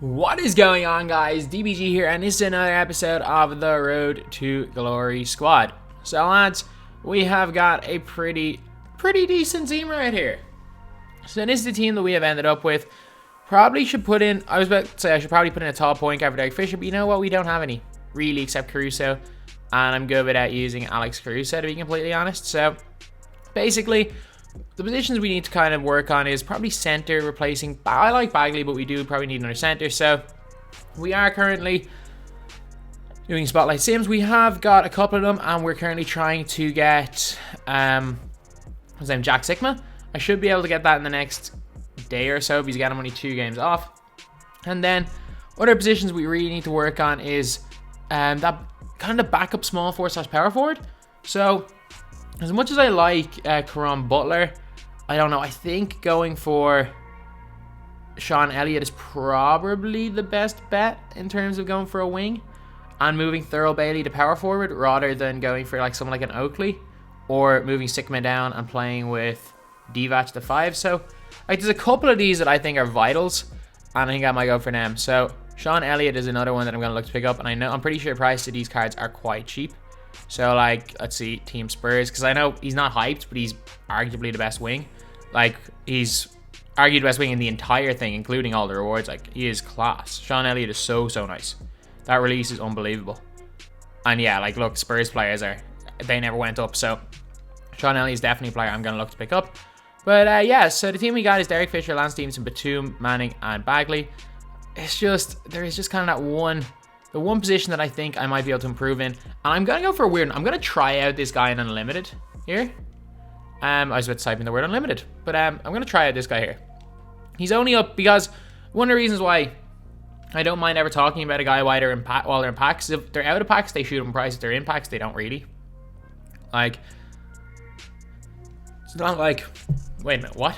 What is going on, guys? DBG here, and this is another episode of the Road to Glory squad. So, lads, we have got a pretty decent team right here. So, this is the team that we have ended up with. Probably should put in, I was about to say I should probably put in a top point guard for Derek Fisher, but you know what? We don't have any, really, except Caruso. And I'm good without using Alex Caruso, to be completely honest. So, basically, the positions we need to kind of work on is probably center, replacing, I like Bagley, but we do probably need another center. So we are currently doing spotlight sims. We have got a couple of them, and we're currently trying to get what's his name, Jack Sikma. I should be able to get that in the next day or so because again I'm only 2 games off. And then other positions we really need to work on is that kind of backup small forward / power forward. So as much as I like Caron Butler, I don't know. I think going for Sean Elliott is probably the best bet in terms of going for a wing and moving Thurl Bailey to power forward rather than going for like someone like an Oakley or moving Sikma down and playing with Divac to 5. So like, there's a couple of these that I think are vitals, and I think I might go for them. So Sean Elliott is another one that I'm going to look to pick up, and I'm pretty sure the price of these cards are quite cheap. So, like, let's see, Team Spurs, because I know he's not hyped, but he's arguably the best wing. Like, he's arguably the best wing in the entire thing, including all the rewards. Like, he is class. Sean Elliott is so nice. That release is unbelievable. And yeah, like, look, Spurs players they never went up, so Sean Elliott is definitely a player I'm going to look to pick up. But, yeah, so the team we got is Derek Fisher, Lance Stevenson, Batum, Manning, and Bagley. It's just, there is just kind of that the one position that I think I might be able to improve in. And I'm going to go for a weird one. I'm going to try out this guy in Unlimited here. I was about to type in the word Unlimited. But I'm going to try out this guy here. He's only up because one of the reasons why I don't mind ever talking about a guy while they're in packs. If they're out of packs, they shoot them price. If they're in packs, they don't really. Like, it's not like, wait a minute, what?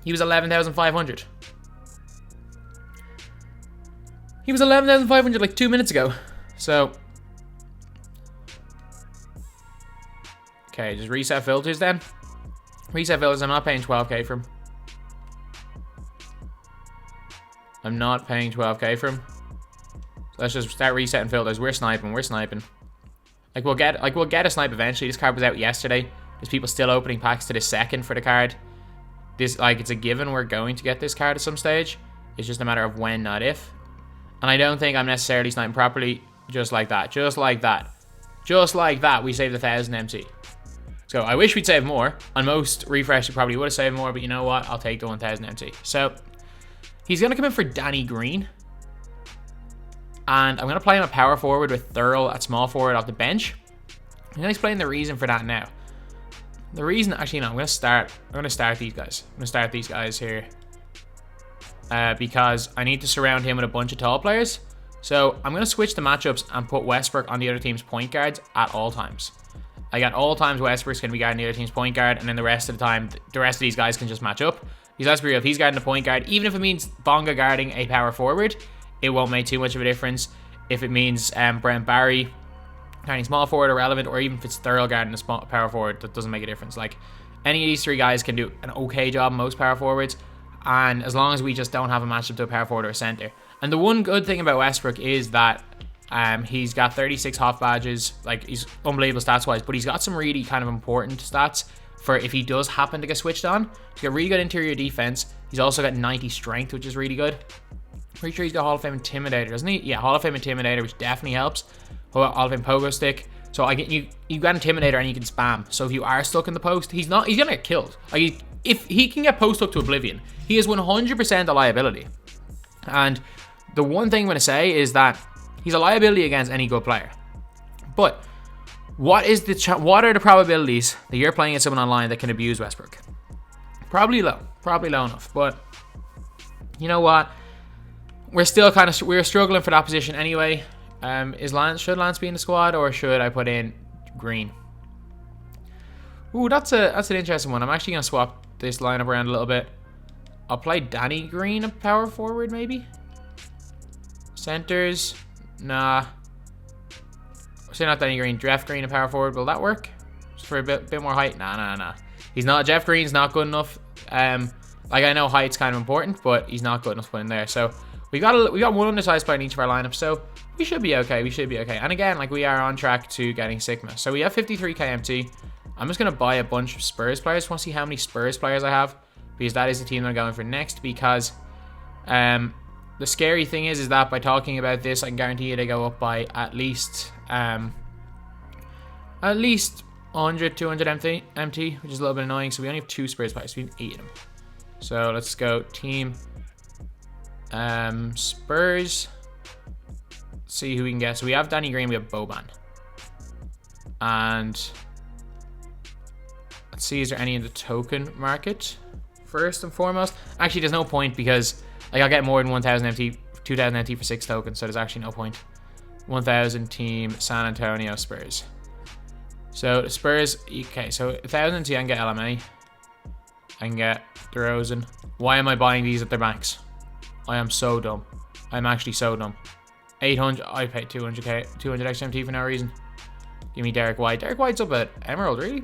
He was 11,500. He was 11,500 like 2 minutes ago. So, okay, just reset filters then. Reset filters, I'm not paying 12k for him. I'm not paying 12k for him. So let's just start resetting filters. We're sniping. Like we'll get a snipe eventually. This card was out yesterday. There's people still opening packs to the second for the card. This, like, it's a given we're going to get this card at some stage. It's just a matter of when, not if. And I don't think I'm necessarily sniping properly. Just like that. Just like that. We saved 1,000 MC. So I wish we'd save more. On most refresh, we probably would have saved more. But you know what? I'll take the 1,000 MC. So he's going to come in for Danny Green. And I'm going to play him at power forward with Thurl at small forward off the bench. I'm going to explain the reason for that now. The reason, actually, no, I'm going to start these guys. I'm going to start these guys here. Because I need to surround him with a bunch of tall players. So I'm going to switch the matchups and put Westbrook on the other team's point guards at all times. Like at all times, Westbrook's going to be guarding the other team's point guard, and then the rest of the time, the rest of these guys can just match up. Because let's be real, if he's guarding the point guard, even if it means Bonga guarding a power forward, it won't make too much of a difference. If it means Brent Barry guarding small forward irrelevant, or even if it's Thurl guarding a small power forward, that doesn't make a difference. Like, any of these 3 guys can do an okay job, most power forwards. And as long as we just don't have a matchup to a power forward or a center. And the one good thing about Westbrook is that he's got 36 HOF badges. Like, he's unbelievable stats wise, but he's got some really kind of important stats for if he does happen to get switched on. He's got really good interior defense. He's also got 90 strength, which is really good. Pretty sure he's got Hall of Fame Intimidator, doesn't he? Yeah, Hall of Fame Intimidator, which definitely helps. Hall of Fame Pogo Stick. So you got Intimidator and you can spam. So if you are stuck in the post, he's gonna get killed. Like, if he can get post hooked to oblivion, he is 100% a liability. And the one thing I'm going to say is that he's a liability against any good player. But what are the probabilities that you're playing at someone online that can abuse Westbrook? Probably low enough. But you know what? We're struggling for that position anyway. Should Lance be in the squad, or should I put in Green? Ooh, that's an interesting one. I'm actually going to swap this lineup around a little bit. I'll play Danny Green at power forward, maybe. Centers, nah. Say not Danny Green, Jeff Green at power forward. Will that work? Just for a bit more height? Nah. He's not. Jeff Green's not good enough. Like, I know height's kind of important, but he's not good enough to put in there. So We got one undersized player in each of our lineups, so we should be okay. We should be okay. And again, like, we are on track to getting Sigma. So we have 53k MT. I'm just gonna buy a bunch of Spurs players. Want to see how many Spurs players I have, because that is the team that I'm going for next. Because the scary thing is that by talking about this, I can guarantee you they go up by at least 100, 200 MT, which is a little bit annoying. So we only have 2 Spurs players. So we need 8 of them. So let's go team Spurs. See who we can get. So we have Danny Green, we have Boban. And let's see, is there any in the token market first and foremost? Actually, there's no point because like I'll get more than 1000 MT, 2000 MT for 6 tokens, so there's actually no point. 1000 team San Antonio Spurs. So the Spurs, okay, so 1000 MT I can get LMA. I can get DeRozan. Why am I buying these at their max? I am so dumb. I'm actually so dumb. 800, I paid 200k, 200 extra MT for no reason. Give me Derek White. Derek White's up at Emerald, really?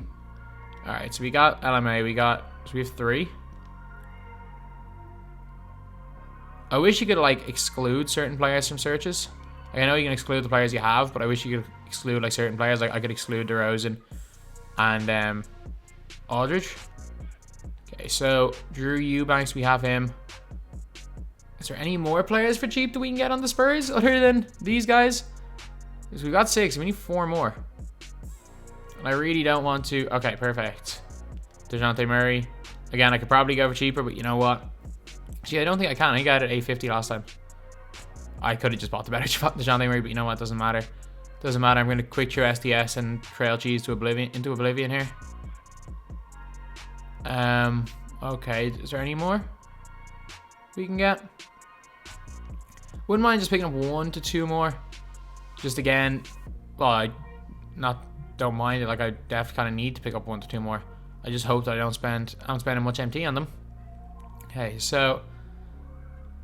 Alright, so we got LMA, so we have 3. I wish you could, like, exclude certain players from searches. Like, I know you can exclude the players you have, but I wish you could exclude, like, certain players. Like, I could exclude DeRozan and Aldridge. Okay, so Drew Eubanks, we have him. Is there any more players for cheap that we can get on the Spurs other than these guys? Because we got 6, we need 4 more. And I really don't want to. Okay, perfect. DeJounte Murray. Again, I could probably go for cheaper, but you know what? See, I don't think I can. I got it at 850 last time. I could have just bought the better DeJounte Murray, but you know what? Doesn't matter. Doesn't matter. I'm going to quick through SDS and trail cheese to into oblivion here. Okay. Is there any more we can get? Wouldn't mind just picking up 1 to 2 more. Just again, well, I don't mind it. Like, I definitely kind of need to pick up 1 to 2 more. I just hope that I'm spending much MT on them. Okay, so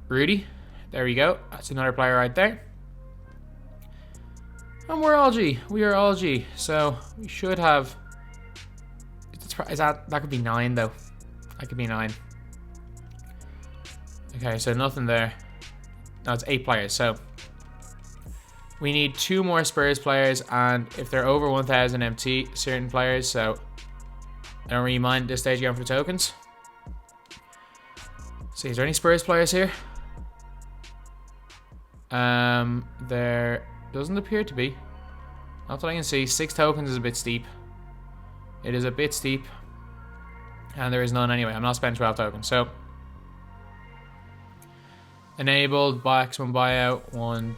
Rudy, there we go. That's another player right there. And we're all G. We are all G. So we should have. That could be 9 though. That could be 9. Okay, so nothing there. No, it's 8 players. So we need 2 more Spurs players, and if they're over 1000 MT, certain players. So I don't really mind at this stage going for tokens. See, is there any Spurs players here? There doesn't appear to be. Not that I can see. 6 tokens is a bit steep. It is a bit steep. And there is none anyway. I'm not spending 12 tokens. So enabled, maximum buyout, 1,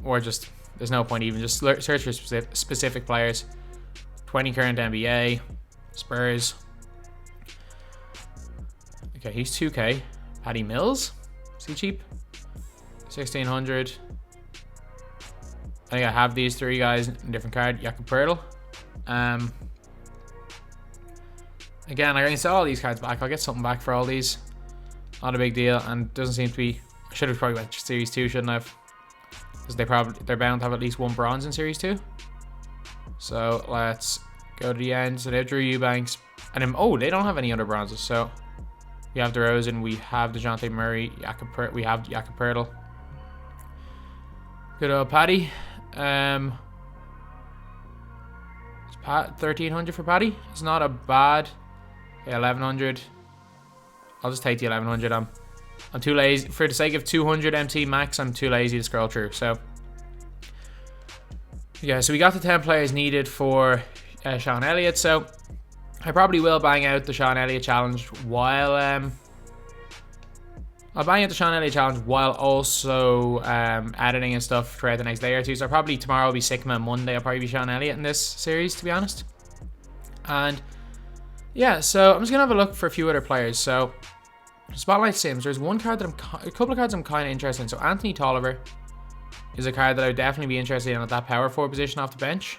or just, there's no point even. Just search for specific players. 20 current NBA, Spurs. Okay, he's 2k. Patty Mills, is he cheap? 1600. I think I have these 3 guys in a different card. Jakob Poeltl. Again, I can sell all these cards back. I'll get something back for all these. Not a big deal, and doesn't seem to be. I should have probably went to Series 2, shouldn't I have? Because they're bound to have at least 1 bronze in Series 2. So let's go to the end. So they have Drew Eubanks, and then, oh, they don't have any other bronzes. So we have DeRozan, we have DeJounte Murray, we have Jakob Poeltl. Good old Paddy. It's 1300 for Paddy. It's not a bad. Okay, 1100. I'll just take the 1100. I'm too lazy for the sake of 200 MT max. I'm too lazy to scroll through. So yeah, so we got the 10 players needed for Sean Elliott. So I probably will bang out the Sean Elliott challenge while I'll bang out the Sean Elliott challenge while also editing and stuff throughout the next day or 2. So probably tomorrow will be Sikma, Monday I'll probably be Sean Elliott in this series, to be honest. And yeah, so I'm just gonna have a look for a few other players. So Spotlight Sims, there's one card that a couple of cards I'm kind of interested in. So Anthony Tolliver is a card that I would definitely be interested in at that power forward position off the bench.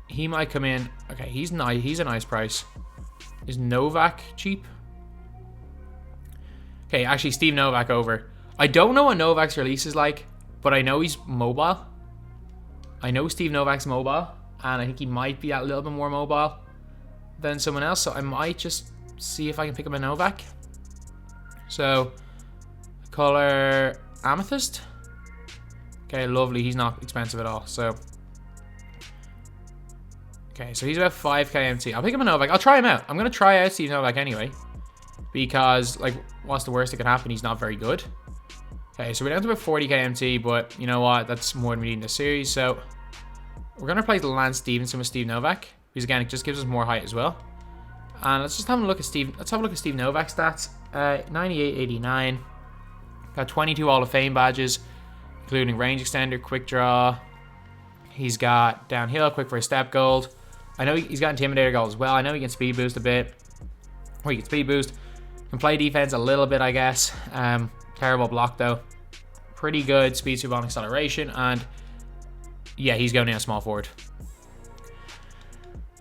He might come in. Okay, he's nice. He's a nice price. Is Novak cheap? Okay, actually, Steve Novak over. I don't know what Novak's release is like, but I know he's mobile. I know Steve Novak's mobile, and I think he might be a little bit more mobile than someone else. So I might just see if I can pick up a Novak. So Color amethyst. Okay, lovely. He's not expensive at all. So, okay, so he's about 5k MT. I'll pick him a Novak. I'll try him out. I'm gonna try out Steve Novak anyway, because like, what's the worst that can happen? He's not very good. Okay, so we're down to about 40k MT, but you know what? That's more than we need in the series. So we're gonna replace Lance Stevenson with Steve Novak, because again, it just gives us more height as well. And let's just have a look at Steve. Let's have a look at Steve Novak's stats. 98, 89. Got 22 Hall of Fame badges, including range extender, quick draw. He's got downhill, quick for a step gold. I know he's got intimidator gold as well. I know he can speed boost a bit. Or he can speed boost. Can play defense a little bit, I guess. Terrible block though. Pretty good speed super on acceleration, and yeah, he's going in a small forward.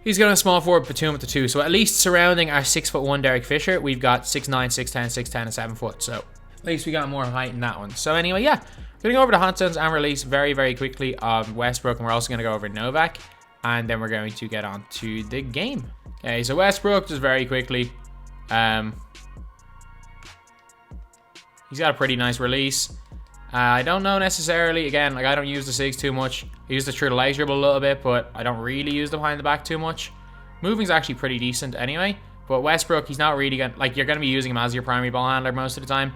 He's going a small forward, Batum with the 2. So at least surrounding our 6'1" Derek Fisher, we've got 6'9", 6'10", 6'10", and 7 foot. So at least we got more height in that one. So anyway, yeah, we're going to go over the hot zones and release very, very quickly of Westbrook, and we're also going to go over Novak, and then we're going to get on to the game. Okay, so Westbrook, just very quickly. He's got a pretty nice release. I don't know necessarily, again, like I don't use the SIGs too much. I use the through the legs dribble a little bit, but I don't really use the behind the back too much. Moving's actually pretty decent anyway, but Westbrook, he's not really going to, like, you're going to be using him as your primary ball handler most of the time.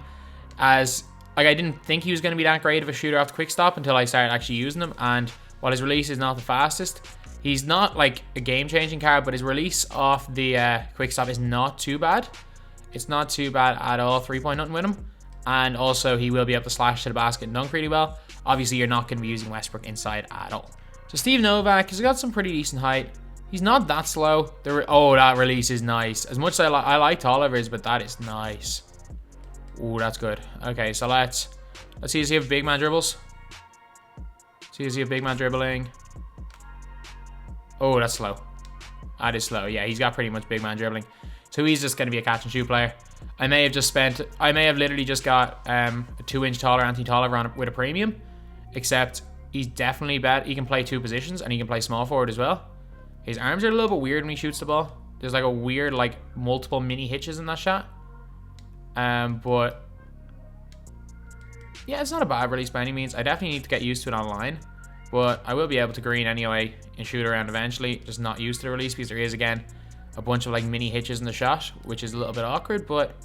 As, like, I didn't think he was going to be that great of a shooter off the quick stop until I started actually using him, and while his release is not the fastest, he's not like a game-changing card, but his release off the quick stop is not too bad. It's not too bad at all, 3-point nothing with him. And also, he will be able to slash to the basket and dunk really well. Obviously, you're not going to be using Westbrook inside at all. So Steve Novak has got some pretty decent height. He's not that slow. Oh, that release is nice. As much as I like Tolliver's, but that is nice. Ooh, that's good. Okay, so let's see if he have big man dribbles. See if he have big man dribbling. Oh, that's slow. That is slow. Yeah, he's got pretty much big man dribbling. So he's just going to be a catch and shoot player. I may have literally just got a 2-inch taller Anthony Tolliver on with a premium, except he's definitely bad. He can play 2 positions and he can play small forward as well. His arms are a little bit weird when he shoots the ball. There's like a weird, like, multiple mini hitches in that shot. But yeah, it's not a bad release by any means. I definitely need to get used to it online, but I will be able to green anyway and shoot around eventually. Just not used to the release because there is, again, a bunch of like mini hitches in the shot, which is a little bit awkward, but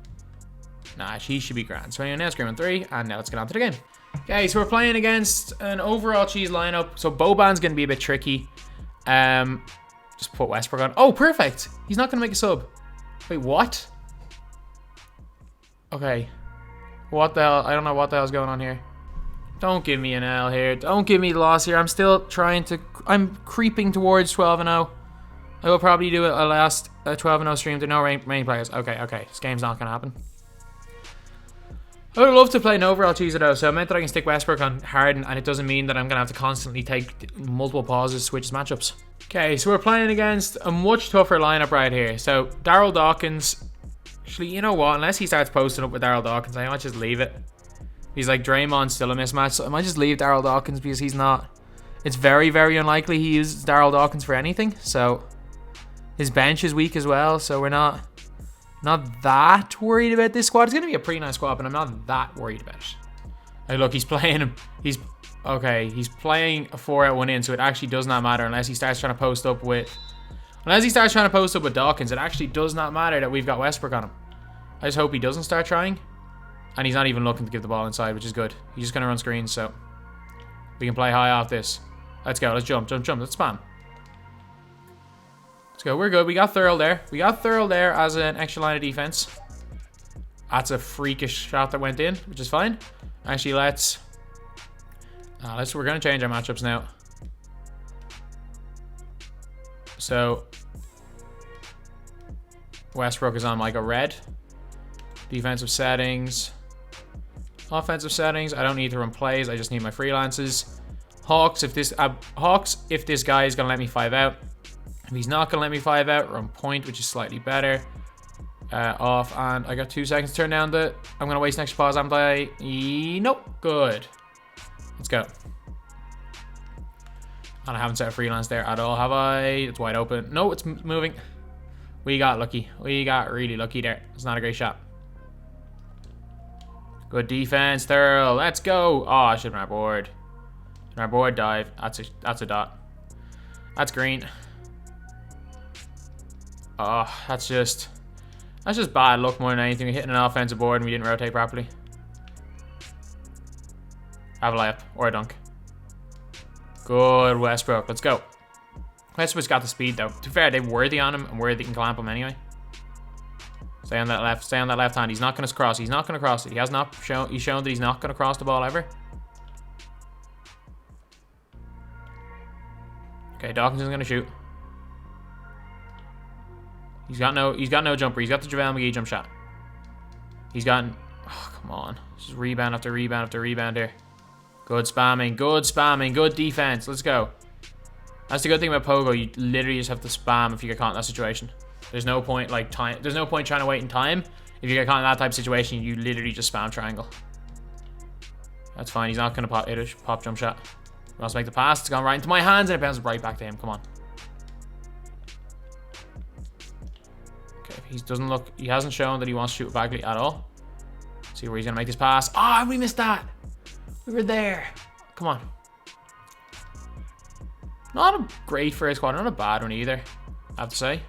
nah, he should be grand. So anyway, now it's game on 3, and now let's get on to the game. Okay, so we're playing against an overall cheese lineup. So Boban's going to be a bit tricky. Just put Westbrook on. Oh, perfect. He's not going to make a sub. Wait, what? Okay. What the hell? I don't know what the hell's going on here. Don't give me an L here. Don't give me the loss here. I'm still trying to... I'm creeping towards 12-0. I will probably do a last 12-0 stream to no main players. Okay. This game's not going to happen. I would love to play an overall cheeser though, so it meant that I can stick Westbrook on Harden, and it doesn't mean that I'm going to have to constantly take multiple pauses to switch matchups. Okay, so we're playing against a much tougher lineup right here. So Daryl Dawkins, actually, you know what? Unless he starts posting up with Daryl Dawkins, I might just leave it. He's like Draymond's still a mismatch, so I might just leave Daryl Dawkins because he's not... It's very, very unlikely he uses Daryl Dawkins for anything, so... His bench is weak as well, so we're not that worried about this squad. It's going to be a pretty nice squad, but I'm not that worried about it. Hey, look, he's playing him. He's playing a 4-out 1-in, so it actually does not matter unless he starts trying to post up with... Unless he starts trying to post up with Dawkins, it actually does not matter that we've got Westbrook on him. I just hope he doesn't start trying. And he's not even looking to give the ball inside, which is good. He's just going to run screens, so... We can play high off this. Let's go. Let's jump. Let's spam. Let's go. We're good. We got thurl there. We got thurl there as an extra line of defense. That's a freakish shot that went in, which is fine. Actually, we're going to change our matchups now. So, Westbrook is on like a red. Defensive settings. Offensive settings. I don't need to run plays. I just need my freelances. Hawks, if this guy is going to let me 5 out. If he's not going to let me 5 out, run point, which is slightly better. Off, and I got 2 seconds to turn down the... I'm going to waste an extra pause, haven't I? Nope. Good. Let's go. And I haven't set a freelance there at all, have I? It's wide open. No, it's moving. We got lucky. We got really lucky there. It's not a great shot. Good defense, thurl. Let's go. Oh, I should have been our board. Our board dive. That's a dot. That's green. Oh, that's just bad luck more than anything. We're hitting an offensive board and we didn't rotate properly. Have a layup or a dunk. Good, Westbrook. Let's go. Westbrook's got the speed though. To be fair, they're worthy on him and worthy can clamp him anyway. Stay on that left. Stay on that left hand. He's not going to cross. He's not going to cross it. He has not shown. He's shown that he's not going to cross the ball ever. Okay, Dawkinson's going to shoot. He's got no jumper. He's got the JaVale McGee jump shot. He's gotten. Oh, come on. Just rebound after rebound after rebound here. Good spamming. Good spamming. Good defense. Let's go. That's the good thing about Pogo. You literally just have to spam if you get caught in that situation. There's no point like time. There's no point trying to wait in time. If you get caught in that type of situation, you literally just spam triangle. That's fine. He's not gonna pop jump shot. We also make the pass. It's gone right into my hands and it bounces right back to him. Come on. Okay. He doesn't look. He hasn't shown that he wants to shoot badly at all. Let's see where he's gonna make this pass. Ah, we missed that. We were there. Come on. Not a great first quarter. Not a bad one either, I have to say.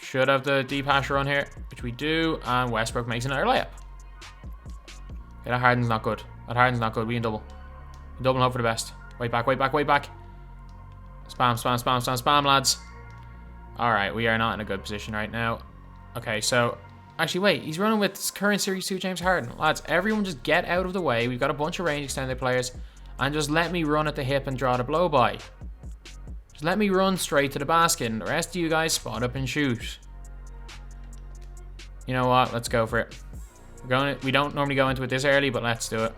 Should have the deep hash run here, which we do, and Westbrook makes another layup. Okay, that Harden's not good. That Harden's not good. We can double. Double and hope for the best. Wait back, wait back, wait back. Spam, spam, spam, spam, spam, lads. Alright, we are not in a good position right now. Okay, so... Actually, wait. He's running with current Series 2 James Harden. Lads, everyone just get out of the way. We've got a bunch of range extended players. And just let me run at the hip and draw the blow by. Just let me run straight to the basket. And the rest of you guys spot up and shoot. You know what? Let's go for it. We don't normally go into it this early, but let's do it.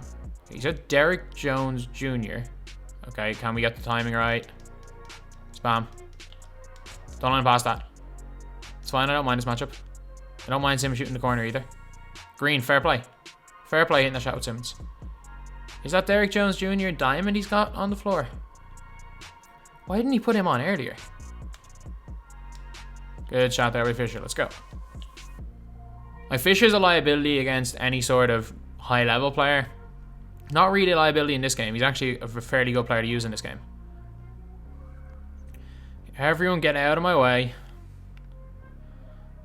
He's a Derrick Jones Jr. Okay, can we get the timing right? Spam. Don't let him pass that. It's fine, I don't mind this matchup. I don't mind him shooting the corner either. Green, fair play. Fair play hitting the shot with Simmons. Is that Derrick Jones Jr. diamond he's got on the floor? Why didn't he put him on earlier? Good shot there by Fisher, let's go. Like, Fisher's a liability against any sort of high-level player. Not really a liability in this game. He's actually a fairly good player to use in this game. Everyone get out of my way.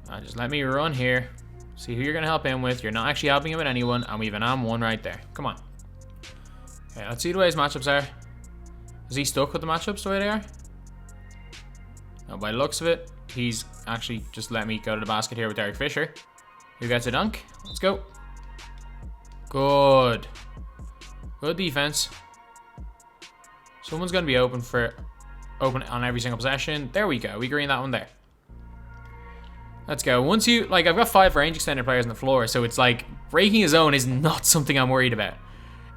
And just let me run here. See who you're going to help him with. You're not actually helping him with anyone. And we have an M1 right there. Come on. Okay, let's see the way his matchups are. Is he stuck with the matchups the way they are? No, by the looks of it, he's actually just let me go to the basket here with Derek Fisher. Who gets a dunk? Let's go. Good. Good defense. Someone's going to be open on every single possession. There we go. We green that one there. Let's go. Once you, like, I've got 5 range extended players on the floor, so it's like breaking a zone is not something I'm worried about.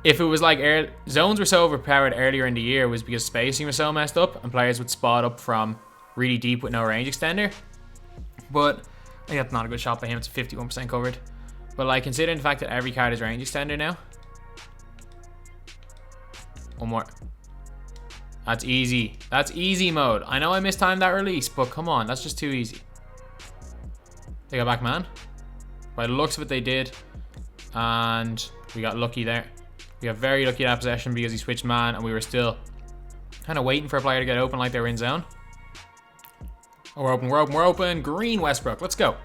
If it was like zones were so overpowered earlier in the year was because spacing was so messed up and players would spot up from really deep with no range extender. But I think that's not a good shot by him. It's 51% covered. But like, considering the fact that every card is range extender now. One more. That's easy. That's easy mode. I know I mistimed that release, but come on, that's just too easy. They got back man. By the looks of it, they did. And we got lucky there. We got very lucky that possession because he switched man and we were still kind of waiting for a player to get open like they were in zone. Oh, we're open, we're open, we're open. Green Westbrook, let's go.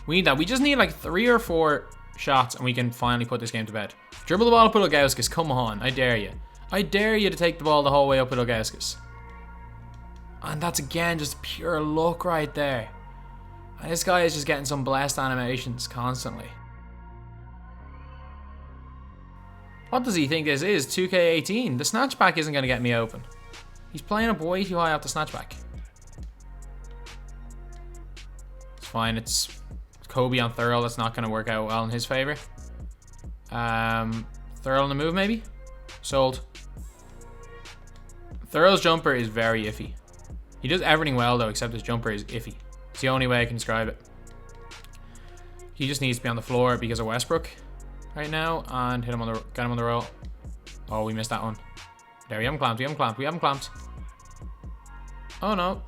We need that. We just need like 3 or 4 shots and we can finally put this game to bed. Dribble the ball up with Ilgauskas, come on, I dare you. I dare you to take the ball the whole way up with Ilgauskas. And that's again just pure luck right there. And this guy is just getting some blessed animations constantly. What does he think this is? 2k18. The snatchback isn't going to get me open. He's playing up way too high off the snatchback. It's fine. It's Kobe on thurl. That's not going to work out well in his favor. Thurl on the move, maybe? Sold. Thurl's jumper is very iffy. He does everything well, though, except his jumper is iffy. It's the only way I can describe it. He just needs to be on the floor because of Westbrook right now and get him on the roll. Oh, we missed that one. There, we haven't clamped, we haven't clamped, we haven't clamped. Oh no.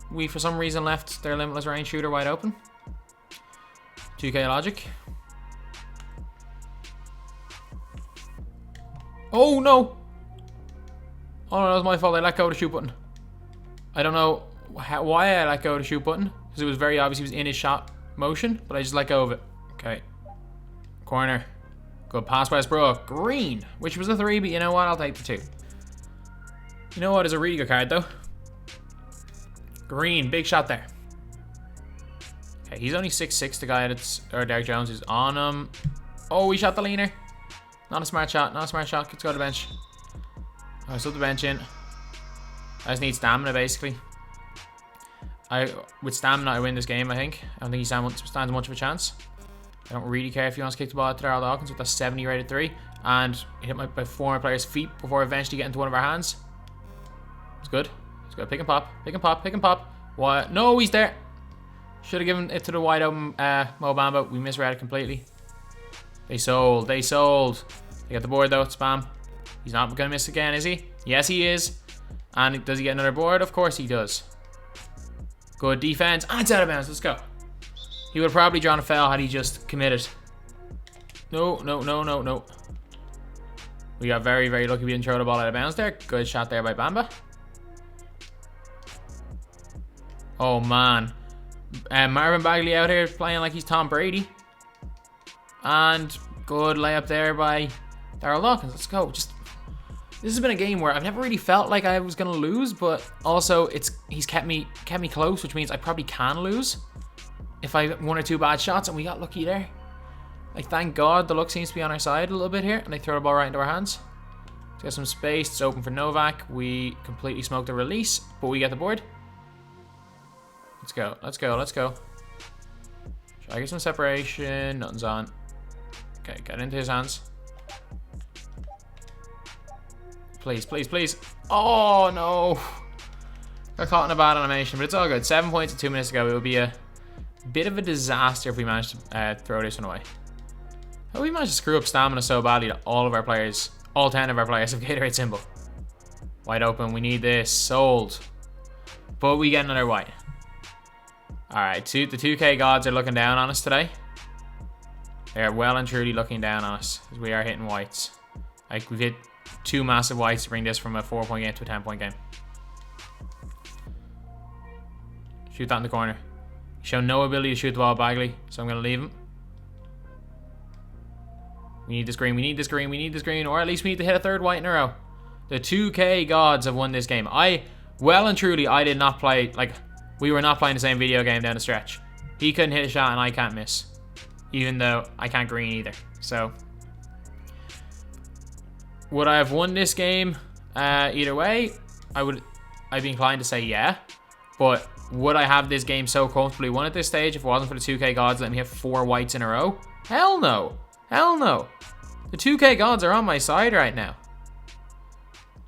We for some reason left their limitless range shooter wide open. 2k logic. Oh, no. Oh, no, that was my fault. I let go of the shoot button. I don't know why I let go of the shoot button. Because it was very obvious he was in his shot motion. But I just let go of it. Okay. Corner. Good pass, Westbrook. Green. Which was a 3, but you know what? I'll take the 2. You know what? It's a really good card, though. Green. Big shot there. Okay, he's only 6'6", the guy that's... Or Derek Jones is on him. Oh, he shot the leaner. Not a smart shot. Not a smart shot. Let's go to the bench. I sub the bench in. I just need stamina, basically. With stamina, I win this game, I think. I don't think he stands much of a chance. I don't really care if he wants to kick the ball at thurl Dawkins with a 70 rated 3. And he hit by 4 players' feet before eventually getting to one of our hands. It's good. It's good. Pick and pop. Pick and pop. Pick and pop. What? No, he's there. Should have given it to the wide open Mo Bamba. We misread it completely. They sold. They sold. They got the board, though. Spam. He's not going to miss again, is he? Yes, he is. And does he get another board? Of course he does. Good defense. And it's out of bounds. Let's go. He would have probably drawn a foul had he just committed. No, no, no, no, no. We got very, very lucky we didn't throw the ball out of bounds there. Good shot there by Bamba. Oh, man. Marvin Bagley out here playing like he's Tom Brady. And good layup there by thurl Dawkins. Let's go. This has been a game where I've never really felt like I was gonna lose, but also he's kept me close, which means I probably can lose if I have 1 or 2 bad shots, and we got lucky there. Like, thank God the luck seems to be on our side a little bit here, and they throw the ball right into our hands. Let's get some space. It's open for Novak. We completely smoked the release, but we get the board. Let's go. Let's go. Let's go. Try to get some separation. Nothing's on. Okay, get into his hands. Please, please, please. Oh, no. Got caught in a bad animation, but it's all good. 7 points 2 minutes ago. It would be a bit of a disaster if we managed to throw this one away. How we managed to screw up stamina so badly that all of our players, all 10 of our players, have Gatorade symbol. Wide open. We need this. Sold. But we get another white. Alright, the 2K gods are looking down on us today. They are well and truly looking down on us, because we are hitting whites. Like, we've hit 2 massive whites to bring this from a 4-point game to a 10-point game. Shoot that in the corner. Show no ability to shoot the ball, Bagley, so I'm going to leave him. We need this green, we need this green, we need this green, or at least we need to hit a 3rd white in a row. The 2K gods have won this game. Well and truly, I did not play, like, we were not playing the same video game down the stretch. He couldn't hit a shot and I can't miss. Even though I can't green either. So, would I have won this game either way? I'd be inclined to say yeah. But would I have this game so comfortably won at this stage if it wasn't for the 2K gods letting me hit 4 whites in a row? Hell no. Hell no. The 2K gods are on my side right now.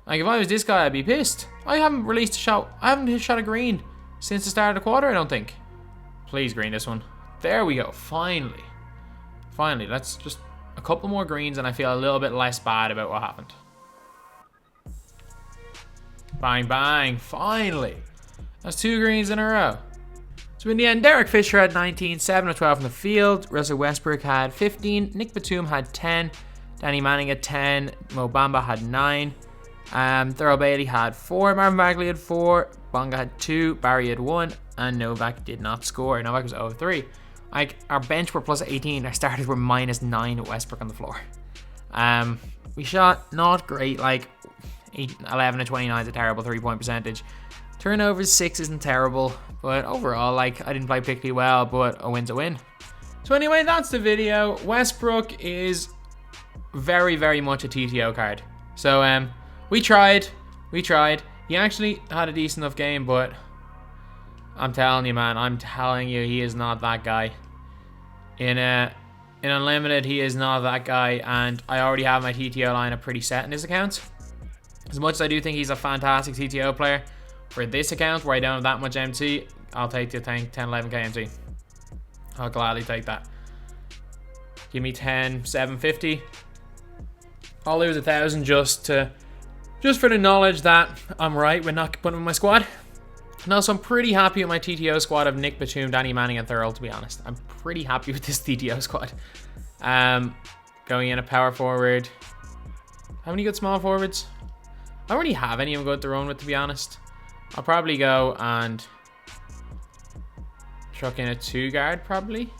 Like, if I was this guy, I'd be pissed. I haven't released a shot. I haven't shot a green since the start of the quarter, I don't think. Please green this one. There we go. Finally. Finally. Let's just a couple more greens and I feel a little bit less bad about what happened. Bang, bang. Finally. That's 2 greens in a row. So in the end, Derek Fisher had 19, 7 of 12 from the field. Russell Westbrook had 15. Nick Batum had 10. Danny Manning had 10. Mo Bamba had 9. Thurl Bailey had 4. Marvin Bagley had 4. Bonga had 2. Barry had 1. And Novak did not score. Novak was 0-3. Like, our bench were plus 18. Our starters were minus 9 with Westbrook on the floor. We shot not great. Like, 11 of 29 is a terrible 3-point percentage. Turnovers 6 isn't terrible. But overall, like, I didn't play particularly well, but a win's a win. So anyway, that's the video. Westbrook is very, very much a TTO card. So, we tried. He actually had a decent enough game, but I'm telling you, man, I'm telling you, he is not that guy. In Unlimited, he is not that guy, and I already have my TTO lineup pretty set in this account. As much as I do think he's a fantastic TTO player, for this account where I don't have that much MT, I'll take the 10-11k MT. I'll gladly take that. Give me 10, 750. I'll lose 1,000 just for the knowledge that I'm right with not putting in my squad. And also, I'm pretty happy with my TTO squad of Nick Batum, Danny Manning, and thurl, to be honest. I'm pretty happy with this TTO squad. Going in a power forward. How many good small forwards? I don't really have any I'm going to run with, to be honest. I'll probably go and chuck in a 2 guard, probably.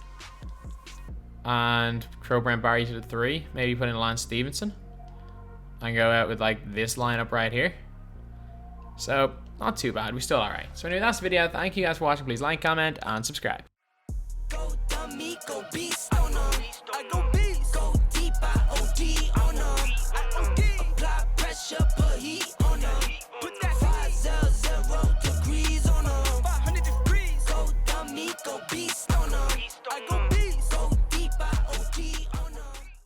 And throw Brent Barry to the 3. Maybe put in Lance Stevenson. And go out with like this lineup right here. So, not too bad. We're still alright. So anyway, that's the video. Thank you guys for watching. Please like, comment, and subscribe. Go dummy, go beast, I go beast, go deep, I OD.